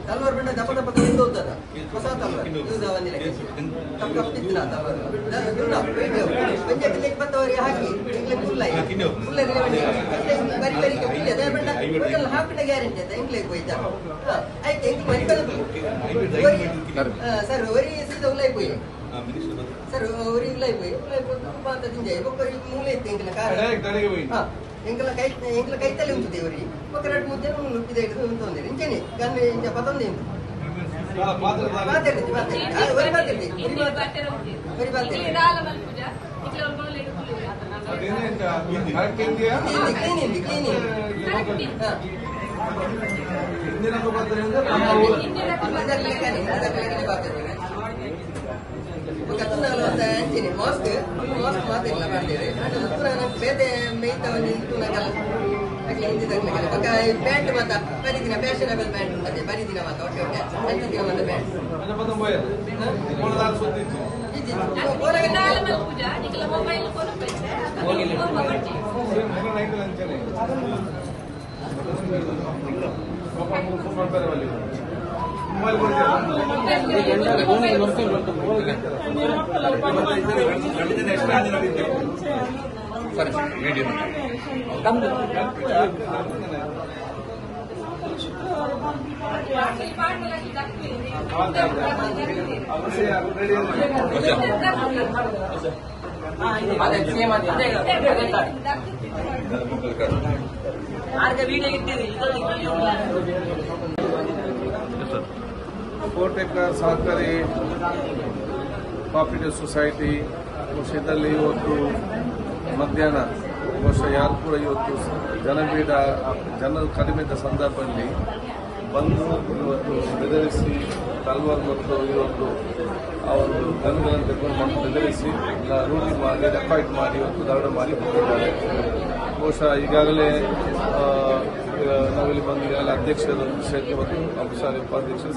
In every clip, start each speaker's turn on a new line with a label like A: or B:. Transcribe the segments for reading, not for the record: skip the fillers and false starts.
A: तलवार बंड दप दप तिंद होता ಹೊಸ तलवार ಇದು ಒಂದಿಲ್ಲ ತಪ್ಪ ತಪ್ಪಿದ್ದಿಲ್ಲ तलवार ದುಂಡ ಪಂಜೆ ಕಿಲೆಗೆ ಬತ್ತವರಿಗೆ ಹಾಕಿ ಇಂಗ್ಲೆ ಫುಲ್ ಬರಿ ಬರಿ ಕಿಲೆ ಅದ ಬಂಡ ಟೋಟಲ್ ಹಾಕಿದ ಗ್ಯಾರಂಟಿ ಅಂತ ಇಂಗ್ಲೆ ಹೋಯ್ತ ಆಯ್ತು ಇಂಗ್ಲೆ ಮರಿ ಬಂದು ಸರ್ ವರಿ ಸೀದಾ ಉಲ್ಲೈ ಹೋಯಿ ಸರ್ ವರಿ ಉಲ್ಲೈ ಹೋಯಿ ಬಾತ ದಿಂಜೆ ಒಬ್ಬರಿ ಮೂಲೆ ಇತ್ತು ಇಂಗ್ಲೆ ಕಾರ ಎಂಕಲ ಕೈತಲ್ಲಿ ಉಂಟು ಇವರಿ ఒక రెండు ముద్దలు నొప్పి దగ్గర ఉంటుంది ఇంచని కానీ ఇంచ పదం దేని బాతెర్ది వరి బాతెర్ది వరి బాతెర్ది ఇడాల మల్ పూజ ఇట్లా ఒళ్ళు లేడుకులు అదేనే ఇంత కరెక్ట్ ఏందియా క్లీనింగ్ ఇందిన को बात रहेंगे ಅದರ ಲೆಕ್ಕನೆ ಬಾತೆರ್ದಿ ಗತನಾಲ ಅಂತ ಅಂಚಿನಿ ಮಾಸ್ಕ್ ಮಾತೆಲ್ಲ ಮಾಡ್ತೇವೆ ಅದು ಪುರ ನನಗೆ ಬೇತೆ ಮೇಯ್ತವನಿ ತುನಗಲ್ಲ ಅಕ್ಕೆ ಇಂದಿದಕ್ಕೆ ಬಕ ಪ್ಯಾಂಟ್ ಮಾತ ಬರಿದಿನ ಫ್ಯಾಷನಬಲ್ ಪ್ಯಾಂಟ್ ಉಂಟದೆ ಬರಿದಿನ ಮಾತ ಓಕೆ ಓಕೆ ಅಂತಿದಿನ ಮಾತ ಪ್ಯಾಂಟ್ ಅದ ಪದಂ ಬಯ ಕೋಳದಾಲ ಸುತ್ತಿತ್ತು ಇದಿ ಕೋಳಗೆ ನಾಲ ಮಲ್ ಪೂಜಾ ನಿಕಲ ಮೊಬೈಲ್ ಕೋನ ಪೈಸೆ ಹೋಗಿಲ್ಲ ಮಗ ನೈಕಲ ಅಂಚನೆ ಫೋನ್ ಮಾಡ್ತಾರೆ ಅಲ್ಲಿ मोबाइल ಕೋಟೆಕರ್ ಸಹಕಾರಿ ಕೋಆಪರೇಟಿವ್ ಸೊಸೈಟಿ ವರ್ಷದಲ್ಲಿ ಇವತ್ತು ಮಧ್ಯಾಹ್ನ ವರ್ಷ ಯಾರು ಕೂಡ ಇವತ್ತು ಜನಬೀಡ ಜನರು ಕಡಿಮೆ ಇದ್ದ ಸಂದರ್ಭದಲ್ಲಿ ಬಂದು ಇವತ್ತು ಬೆದರಿಸಿ ತಲ್ವಾರ್ ಮತ್ತು ಇವತ್ತು ಅವರು ಗನ್ಗಳನ್ನು ತೆಗೆದುಕೊಂಡು ಬಂದು ಬೆದರಿಸಿ ರೂಢಿ ಮಾಡಿ ರೆಕಾರ್ಡ್ ಮಾಡಿ ಇವತ್ತು ದರೋಡೆ ಮಾಡಿ ಹೋಗಿದ್ದಾರೆ. ಬಹುಶಃ ಈಗಾಗಲೇ ನಾವಿಲ್ಲಿ ಬಂದು ಈಗಾಗಲೇ ಅಧ್ಯಕ್ಷರ ವಿಷಯಕ್ಕೆ ಮತ್ತು ಅಂಶಾರಿ ಉಪಾಧ್ಯಕ್ಷರು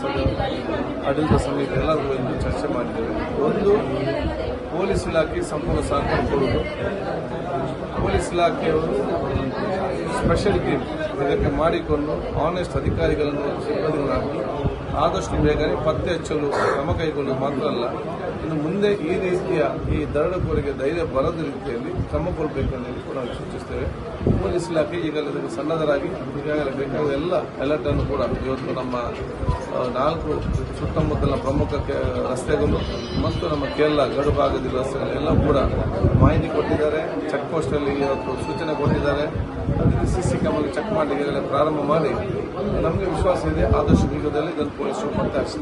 A: ಆಡಳಿತ ಸಮಿತಿ ಎಲ್ಲರಿಗೂ ಇಂದು ಚರ್ಚೆ ಮಾಡಿದ್ದೇವೆ. ಒಂದು, ಪೊಲೀಸ್ ಇಲಾಖೆ ಸಂಪೂರ್ಣ ಸಹಕಾರ ಕೊಡುವುದು. ಪೊಲೀಸ್ ಇಲಾಖೆಯವರು ಸ್ಪೆಷಲ್ ಟೀಮ್ ಇದಕ್ಕೆ ಮಾಡಿಕೊಂಡು ಆನೆಸ್ಟ್ ಅಧಿಕಾರಿಗಳನ್ನು ಸಿಬ್ಬಂದಿಗಳನ್ನು ಹಾಕಿ ಆದಷ್ಟು ಬೇಗನೆ ಪತ್ತೆ ಹಚ್ಚಲು ಕ್ರಮ ಕೈಗೊಳ್ಳುವುದು ಮಾತ್ರ ಅಲ್ಲ, ಇನ್ನು ಮುಂದೆ ಈ ರೀತಿಯ ಈ ದರೋಡೆಕೋರಿಗೆ ಧೈರ್ಯ ಬರದ ರೀತಿಯಲ್ಲಿ ಕ್ರಮ ಕೊಡಬೇಕೆಂದು ಕೂಡ ನಾವು ಸೂಚಿಸ್ತೇವೆ. ಪೊಲೀಸ್ ಇಲಾಖೆ ಈಗಾಗಲೇ ಇದಕ್ಕೆ ಸನ್ನದ್ಧರಾಗಿ ಈಗಾಗಲೇ ಬೇಕಾದ ಎಲ್ಲ ಅಲರ್ಟ್ ಅನ್ನು ಕೂಡ ಇವತ್ತು ನಮ್ಮ 4 ಸುತ್ತಮುತ್ತಲಿನ ಪ್ರಮುಖ ರಸ್ತೆಗಳು ಮತ್ತು ನಮ್ಮ ಕೇರಳ ಗಡು ಭಾಗದ ರಸ್ತೆಗಳೆಲ್ಲ ಕೂಡ ಮಾಹಿತಿ ಕೊಟ್ಟಿದ್ದಾರೆ. ಚೆಕ್ ಪೋಸ್ಟ್ ಅಲ್ಲಿ ಇವತ್ತು ಸೂಚನೆ ಕೊಟ್ಟಿದ್ದಾರೆ. ಸಿಸಿ ಕ್ಯಾಮೆರಾ ಚೆಕ್ ಮಾಡಿ ಈಗಾಗಲೇ ಪ್ರಾರಂಭ ಮಾಡಿ ನಮಗೆ ವಿಶ್ವಾಸ ಇದೆ ಆದಷ್ಟು ಶೀಘ್ರದಲ್ಲಿ ಇದನ್ನು ಪೊಲೀಸರು ಪತ್ತೆ ಹಚ್ಚಿ